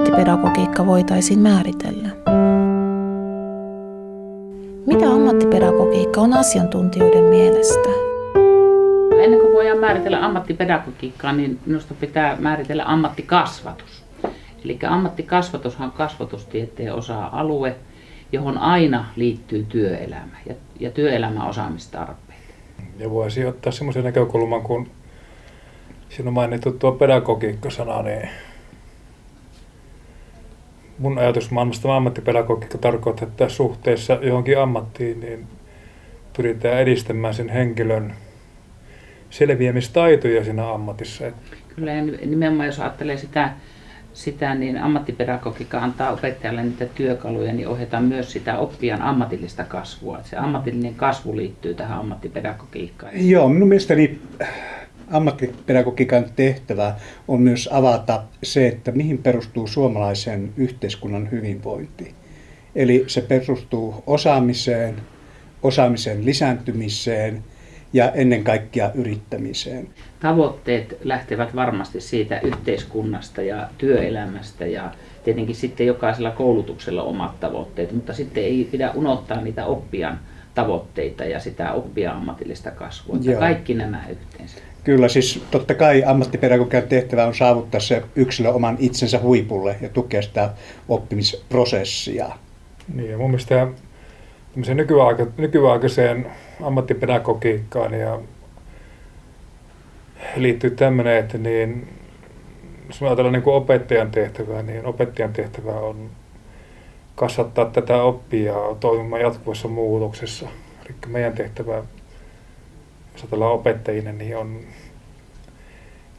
ammattipedagogiikka voitaisiin määritellä? Mitä ammattipedagogiikka on asiantuntijoiden mielestä? Ennen kuin voidaan määritellä ammattipedagogiikkaa, niin minusta pitää määritellä ammattikasvatus. Eli ammattikasvatushan on kasvatustieteen osa-alue, johon aina liittyy työelämä ja työelämän osaamistarpeet. Ja voisi ottaa semmoisen näkökulman, kun siinä on mainittu tuo pedagogiikka-sana, niin mun ajatusmaailmasta ammattipedagogiikka tarkoittaa, että suhteessa johonkin ammattiin niin pyritään edistämään sen henkilön selviämistaitoja siinä ammatissa. Kyllä, ja nimenomaan jos ajattelee sitä, niin ammattipedagogiikka antaa opettajalle niitä työkaluja, niin ohjataan myös sitä oppijan ammatillista kasvua. Se ammatillinen kasvu liittyy tähän ammattipedagogiikkaan. Joo, minun mielestäni ammattipedagogiikan tehtävä on myös avata se, että mihin perustuu suomalaisen yhteiskunnan hyvinvointi. Eli se perustuu osaamisen lisääntymiseen ja ennen kaikkea yrittämiseen. Tavoitteet lähtevät varmasti siitä yhteiskunnasta ja työelämästä ja tietenkin sitten jokaisella koulutuksella omat tavoitteet, mutta sitten ei pidä unohtaa niitä oppijan tavoitteita ja sitä oppijan ammatillista kasvua. Kaikki nämä yhteensä. Kyllä, siis totta kai ammattipedagogian tehtävä on saavuttaa se yksilö oman itsensä huipulle ja tukea sitä oppimisprosessia. Niin, ja mun mielestä nykyaikaiseen ammattipedagogiikkaan ja liittyy tämmöinen, että niin, jos me ajatellaan niin kuin opettajan tehtävää, niin opettajan tehtävä on kasvattaa tätä oppijaa toimimaan jatkuvassa muutoksessa. Eli meidän tehtävä, jos ajatellaan opettajina, niin on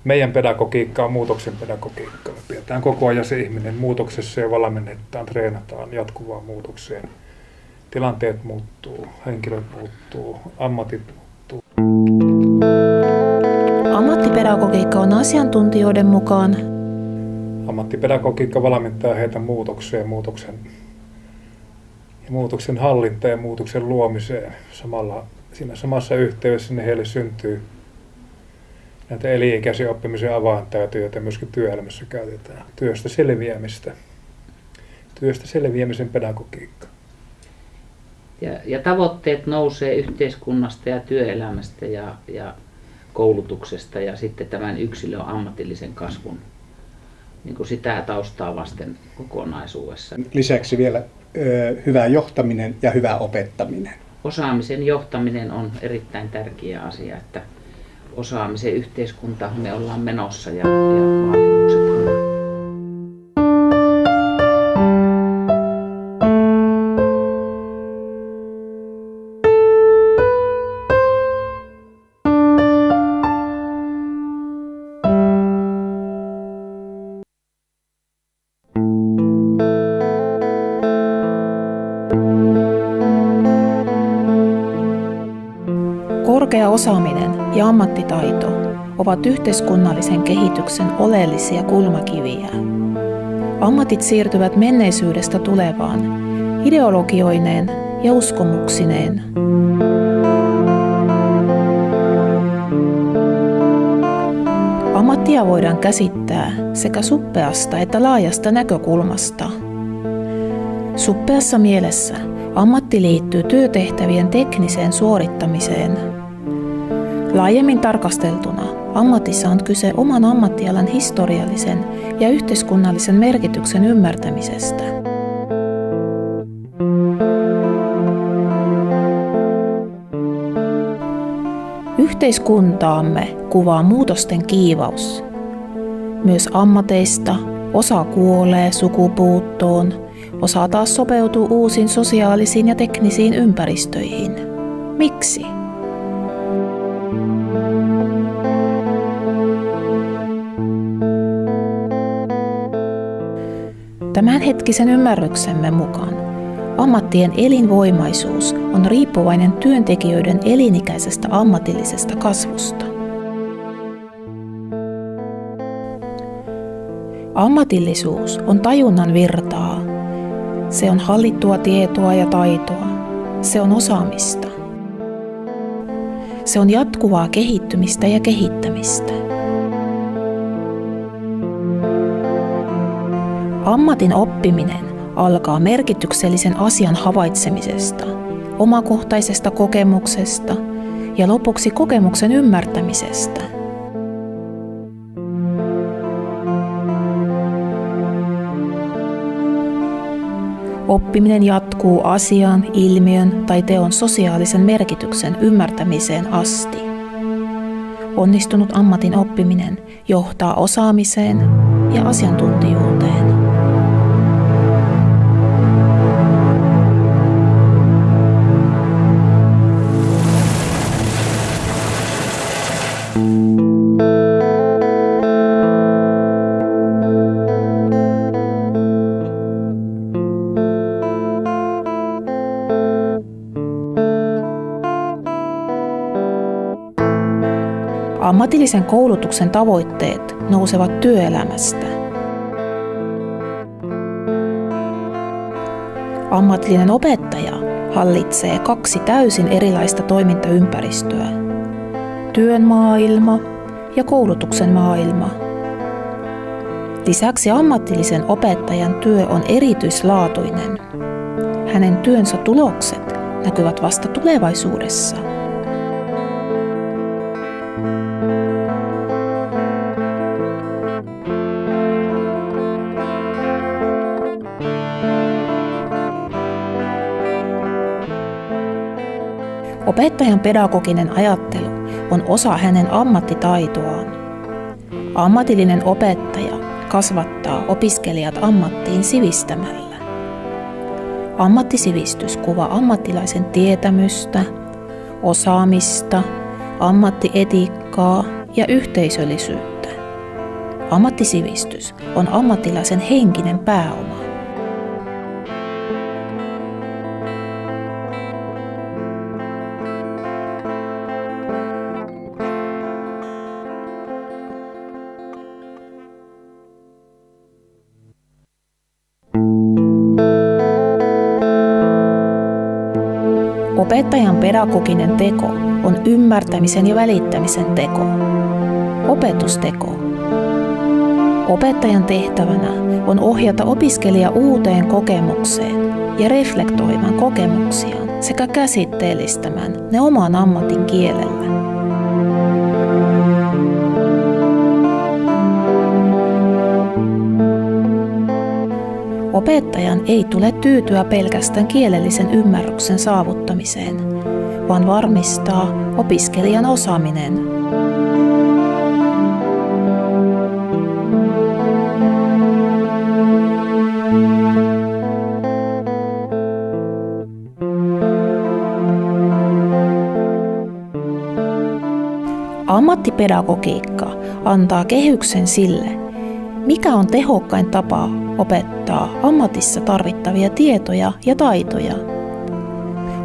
meidän pedagogiikka on muutoksen pedagogiikka. Me pidetään koko ajan se ihminen muutoksessa ja valmennetaan, treenataan jatkuvaan muutokseen. Tilanteet muuttuu, henkilöt muuttuu, ammatit muuttuu. Ammattipedagogiikka on asiantuntijoiden mukaan. Ammattipedagogiikka valmentaa heitä muutokseen, muutoksen hallintaan ja muutoksen luomiseen. Siinä samassa yhteydessä niin heille syntyy näitä elinikäisen oppimisen avaintaitoja, joita myöskin työelämässä käytetään. Työstä selviämisen pedagogiikka. Ja tavoitteet nousee yhteiskunnasta ja työelämästä ja koulutuksesta ja sitten tämän yksilön ammatillisen kasvun niin kuin sitä taustaa vasten kokonaisuudessa. Lisäksi vielä hyvä johtaminen ja hyvä opettaminen. Osaamisen johtaminen on erittäin tärkeä asia, että osaamisen yhteiskuntaan me ollaan menossa ja vaatimukset on. Korkea osaaminen ja ammattitaito ovat yhteiskunnallisen kehityksen oleellisia kulmakiviä. Ammatit siirtyvät menneisyydestä tulevaan, ideologioineen ja uskomuksineen. Ammattia voidaan käsittää sekä suppeasta että laajasta näkökulmasta. Suppeassa mielessä ammatti liittyy työtehtävien tekniseen suorittamiseen. Laajemmin tarkasteltuna ammatissa on kyse oman ammattialan historiallisen ja yhteiskunnallisen merkityksen ymmärtämisestä. Yhteiskuntaamme kuvaa muutosten kiivaus. Myös ammateista osa kuolee sukupuuttoon, osa taas sopeutuu uusiin sosiaalisiin ja teknisiin ympäristöihin. Miksi? Tämänhetkisen ymmärryksemme mukaan ammattien elinvoimaisuus on riippuvainen työntekijöiden elinikäisestä ammatillisesta kasvusta. Ammatillisuus on tajunnan virtaa. Se on hallittua tietoa ja taitoa. Se on osaamista. Se on jatkuvaa kehittymistä ja kehittämistä. Ammatin oppiminen alkaa merkityksellisen asian havaitsemisesta, omakohtaisesta kokemuksesta ja lopuksi kokemuksen ymmärtämisestä. Oppiminen jatkuu asian, ilmiön tai teon sosiaalisen merkityksen ymmärtämiseen asti. Onnistunut ammatin oppiminen johtaa osaamiseen ja asiantuntijuuteen. Ammatillisen koulutuksen tavoitteet nousevat työelämästä. Ammatillinen opettaja hallitsee 2 täysin erilaista toimintaympäristöä: työn maailma ja koulutuksen maailma. Lisäksi ammatillisen opettajan työ on erityislaatuinen. Hänen työnsä tulokset näkyvät vasta tulevaisuudessa. Opettajan pedagoginen ajattelu on osa hänen ammattitaitoaan. Ammatillinen opettaja kasvattaa opiskelijat ammattiin sivistämällä. Ammattisivistys kuvaa ammattilaisen tietämystä, osaamista, ammattietiikkaa ja yhteisöllisyyttä. Ammattisivistys on ammattilaisen henkinen pääoma. Opettajan pedagoginen teko on ymmärtämisen ja välittämisen teko, opetusteko. Opettajan tehtävänä on ohjata opiskelija uuteen kokemukseen ja reflektoimaan kokemuksiaan sekä käsitteellistämään ne oman ammatin kielellä. Opettajan ei tule tyytyä pelkästään kielellisen ymmärryksen saavuttamiseen, vaan varmistaa opiskelijan osaaminen. Ammattipedagogiikka antaa kehyksen sille, mikä on tehokkain tapa opettaa ammatissa tarvittavia tietoja ja taitoja.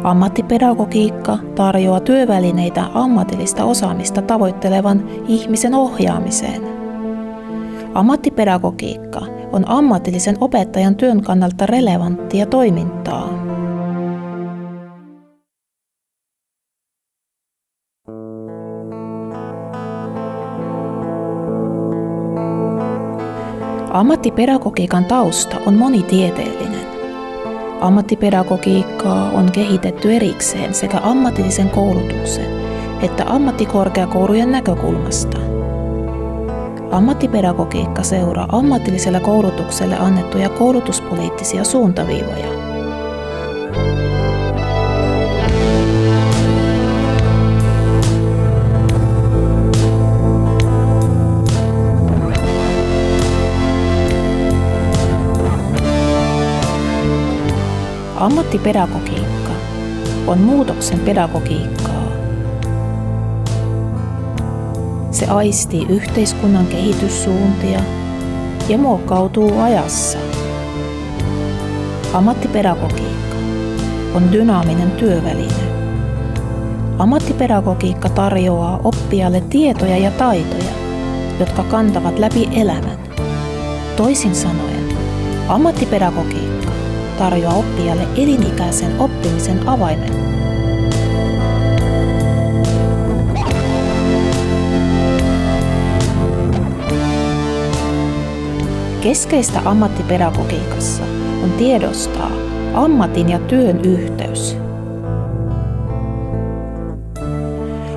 Ammattipedagogiikka tarjoaa työvälineitä ammatillista osaamista tavoittelevan ihmisen ohjaamiseen. Ammattipedagogiikka on ammatillisen opettajan työn kannalta relevanttia toimintaa. Ammattipedagogiikan tausta on monitieteellinen. Ammattipedagogiikkaa on kehitetty erikseen sekä ammatillisen koulutuksen että ammattikorkeakoulujen näkökulmasta. Ammattipedagogiikka seuraa ammatilliselle koulutukselle annettuja koulutuspoliittisia suuntaviivoja. Ammattipedagogiikka on muutoksen pedagogiikkaa. Se aistii yhteiskunnan kehityssuuntia ja muokkautuu ajassa. Ammattipedagogiikka on dynaaminen työväline. Ammattipedagogiikka tarjoaa oppijalle tietoja ja taitoja, jotka kantavat läpi elämän. Toisin sanoen, ammattipedagogiikka tarjoaa oppijalle elinikäisen oppimisen avaimen. Keskeistä ammattipedagogiikassa on tiedostaa ammatin ja työn yhteys.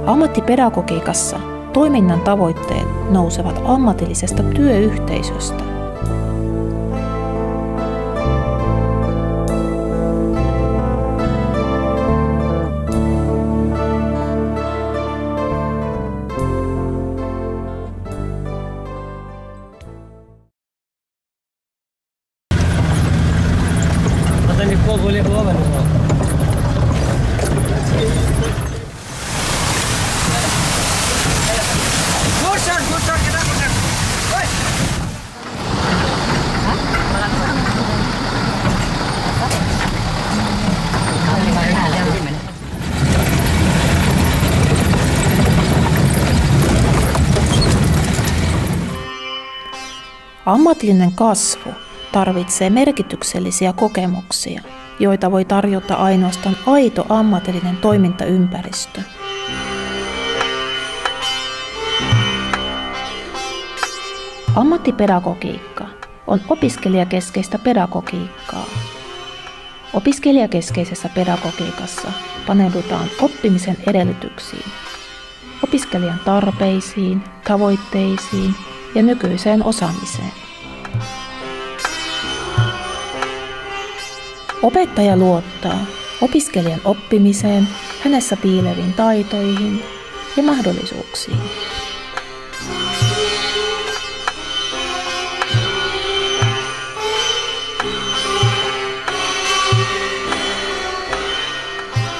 Ammattipedagogiikassa toiminnan tavoitteet nousevat ammatillisesta työyhteisöstä. Ammatillinen kasvu tarvitsee merkityksellisiä kokemuksia, joita voi tarjota ainoastaan aito ammatillinen toimintaympäristö. Ammattipedagogiikka on opiskelijakeskeistä pedagogiikkaa. Opiskelijakeskeisessä pedagogiikassa paneudutaan oppimisen edellytyksiin, opiskelijan tarpeisiin, tavoitteisiin ja nykyiseen osaamiseen. Opettaja luottaa opiskelijan oppimiseen, hänessä piileviin taitoihin ja mahdollisuuksiin.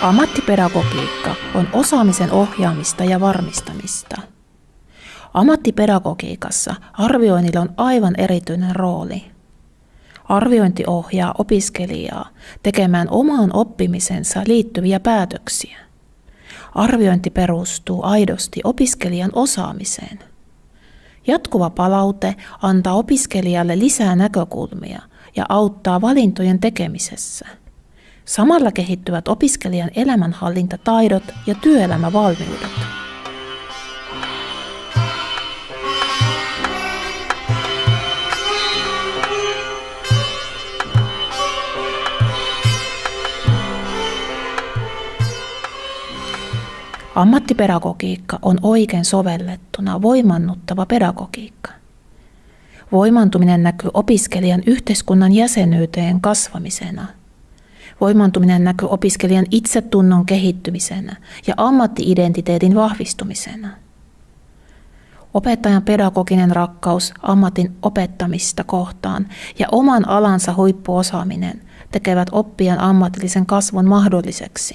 Ammattipedagogiikka on osaamisen ohjaamista ja varmistamista. Ammattipedagogiikassa arvioinnilla on aivan erityinen rooli. Arviointi ohjaa opiskelijaa tekemään omaan oppimisensa liittyviä päätöksiä. Arviointi perustuu aidosti opiskelijan osaamiseen. Jatkuva palaute antaa opiskelijalle lisää näkökulmia ja auttaa valintojen tekemisessä. Samalla kehittyvät opiskelijan elämänhallintataidot ja työelämävalmiudet. Ammattipedagogiikka on oikein sovellettuna voimannuttava pedagogiikka. Voimantuminen näkyy opiskelijan yhteiskunnan jäsenyyteen kasvamisena. Voimantuminen näkyy opiskelijan itsetunnon kehittymisenä ja ammatti-identiteetin vahvistumisena. Opettajan pedagoginen rakkaus ammatin opettamista kohtaan ja oman alansa huippuosaaminen tekevät oppijan ammatillisen kasvun mahdolliseksi.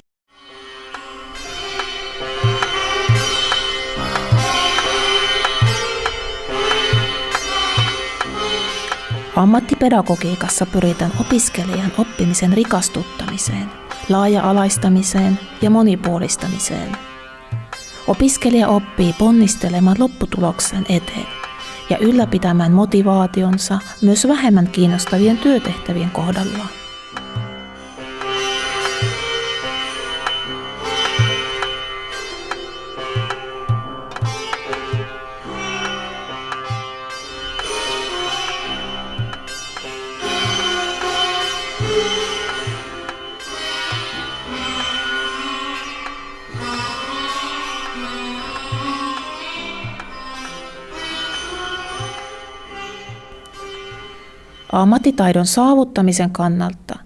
Ammattipedagogiikassa pyritään opiskelijan oppimisen rikastuttamiseen, laaja-alaistamiseen ja monipuolistamiseen. Opiskelija oppii ponnistelemaan lopputuloksen eteen ja ylläpitämään motivaationsa myös vähemmän kiinnostavien työtehtävien kohdalla. Ammattitaidon saavuttamisen kannalta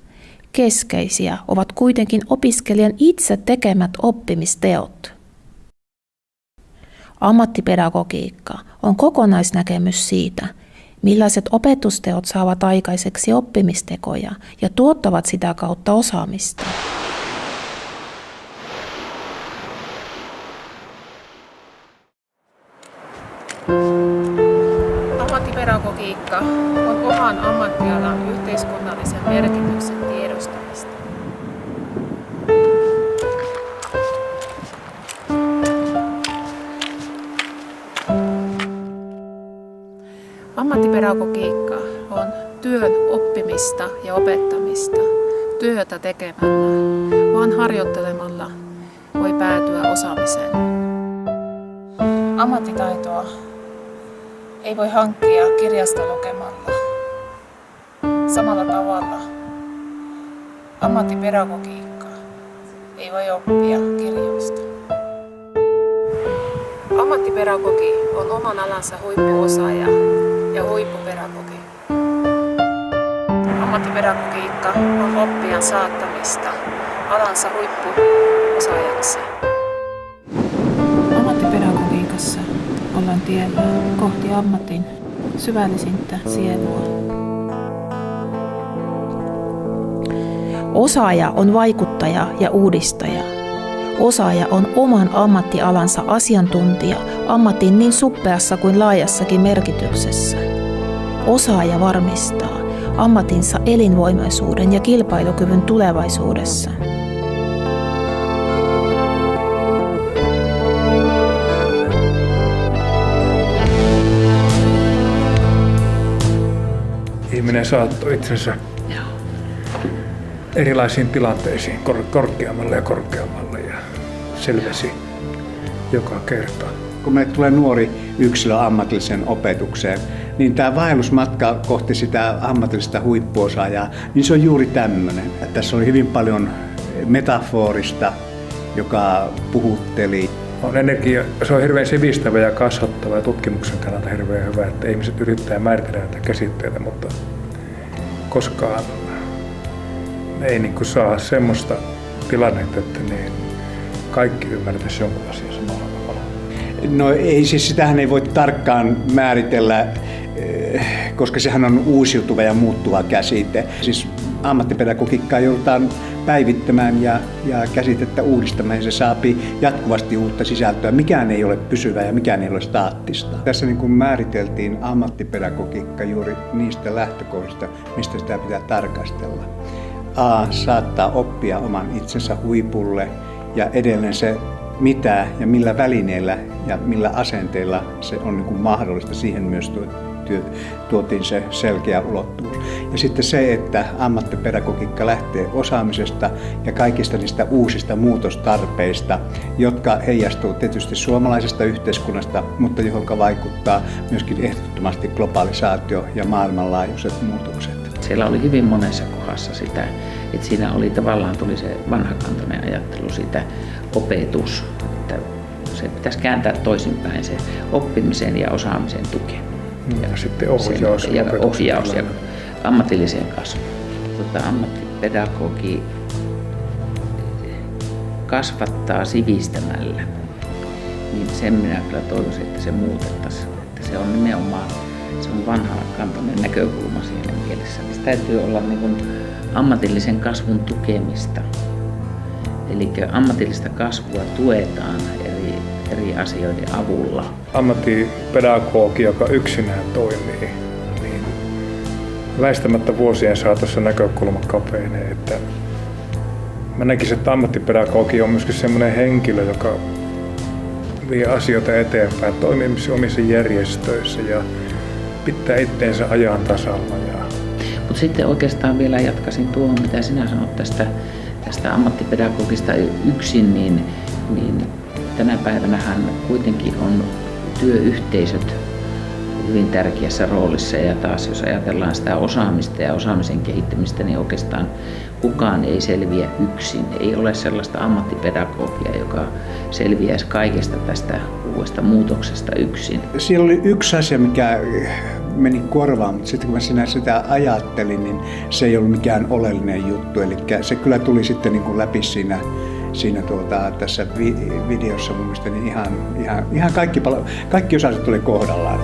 keskeisiä ovat kuitenkin opiskelijan itse tekemät oppimisteot. Ammattipedagogiikka on kokonaisnäkemys siitä, millaiset opetusteot saavat aikaiseksi oppimistekoja ja tuottavat sitä kautta osaamista. Ammattipedagogiikka on oman ammattialan yhteiskunnallisen merkityksen tiedostamista. Ammattipedagogiikka on työn oppimista ja opettamista. Työtä tekemällä, vaan harjoittelemalla voi päätyä osaamiseen. Ammattitaitoa ei voi hankkia kirjasta lukemalla, Samalla tavalla ammattipedagogiikkaa ei voi oppia kirjoista. Ammattipedagogi on oman alansa huippuosaaja ja huippupedagogi. Ammattipedagogiikka on oppijan saattamista alansa huippuosaajaksi. Ammattipedagogiikassa ollaan tiellä kohti ammatin syvällisintä sielua. Osaaja on vaikuttaja ja uudistaja. Osaaja on oman ammattialansa asiantuntija ammatin niin suppeassa kuin laajassakin merkityksessä. Osaaja varmistaa ammatinsa elinvoimaisuuden ja kilpailukyvyn tulevaisuudessa. Ihminen saattoi itsensä erilaisiin tilanteisiin korkeammalle ja selvisi joka kerta. Kun meille tulee nuori yksilö ammatilliseen opetukseen, niin tämä vaellusmatka kohti sitä ammatillista huippuosaajaa, niin se on juuri tämmöinen. Tässä oli hyvin paljon metaforista, joka puhutteli. Se on hirveän sivistävä ja kasvattava ja tutkimuksen kannalta hirveän hyvä, että ihmiset yrittää määritellä näitä käsitteitä, mutta koskaan ei saa semmoista tilannetta, että kaikki ymmärtäisi jonkun asian samalla tavalla. No ei siis, sitähän ei voi tarkkaan määritellä, koska sehän on uusiutuva ja muuttuva käsite. Siis ammattipedagogiikkaa joudutaan päivittämään ja käsitettä uudistamaan, ja se saapi jatkuvasti uutta sisältöä. Mikään ei ole pysyvää ja mikään ei ole staattista. Tässä niin kuin määriteltiin ammattipedagogiikka juuri niistä lähtökohdista, mistä sitä pitää tarkastella. A. Saattaa oppia oman itsensä huipulle, ja edelleen se mitä ja millä välineillä ja millä asenteilla se on niin kuin mahdollista. Siihen myös tuotiin se selkeä ulottuvuus. Ja sitten se, että ammattipedagogiikka lähtee osaamisesta ja kaikista niistä uusista muutostarpeista, jotka heijastuu tietysti suomalaisesta yhteiskunnasta, mutta johon vaikuttaa myöskin ehdottomasti globalisaatio ja maailmanlaajuiset muutokset. Siellä oli hyvin monessa kohdassa sitä, että siinä oli tavallaan tuli se vanhakantainen ajattelu siitä opetus, että se pitäisi kääntää toisinpäin se oppimisen ja osaamisen tuki. Ja sitten ohjaus ja ammatilliseen kasvuun. Ammattipedagogi kasvattaa sivistämällä, niin sen minä kyllä toivoisin, että se muutettaisiin. Että se on nimenomaan se on vanhakantainen näkökulma siinä mielessä. Se täytyy olla niin kuin ammatillisen kasvun tukemista. Eli ammatillista kasvua tuetaan eri asioiden avulla. Ammattipedagogi, joka yksinään toimii, niin väistämättä vuosien saatossa näkökulma kapenee. Että mä näkisin, että ammattipedagogi on myöskin semmoinen henkilö, joka vie asioita eteenpäin, toimii omissa järjestöissä ja pitää itteensä ajan tasalla. Mutta sitten oikeastaan vielä jatkaisin tuohon, mitä sinä sanot tästä ammattipedagogista yksin, niin tänä päivänähän kuitenkin on työyhteisöt hyvin tärkeässä roolissa, ja taas jos ajatellaan sitä osaamista ja osaamisen kehittämistä, niin oikeastaan kukaan ei selviä yksin. Ei ole sellaista ammattipedagogia, joka selviäisi kaikesta tästä uudesta muutoksesta yksin. Siellä oli yksi asia, mikä meni korvaan, mutta sitten kun mä sitä ajattelin, niin se ei ollut mikään oleellinen juttu. Eli se kyllä tuli sitten niin kuin läpi siinä tässä videossa mun mielestä, niin ihan kaikki osaset tuli kohdallaan.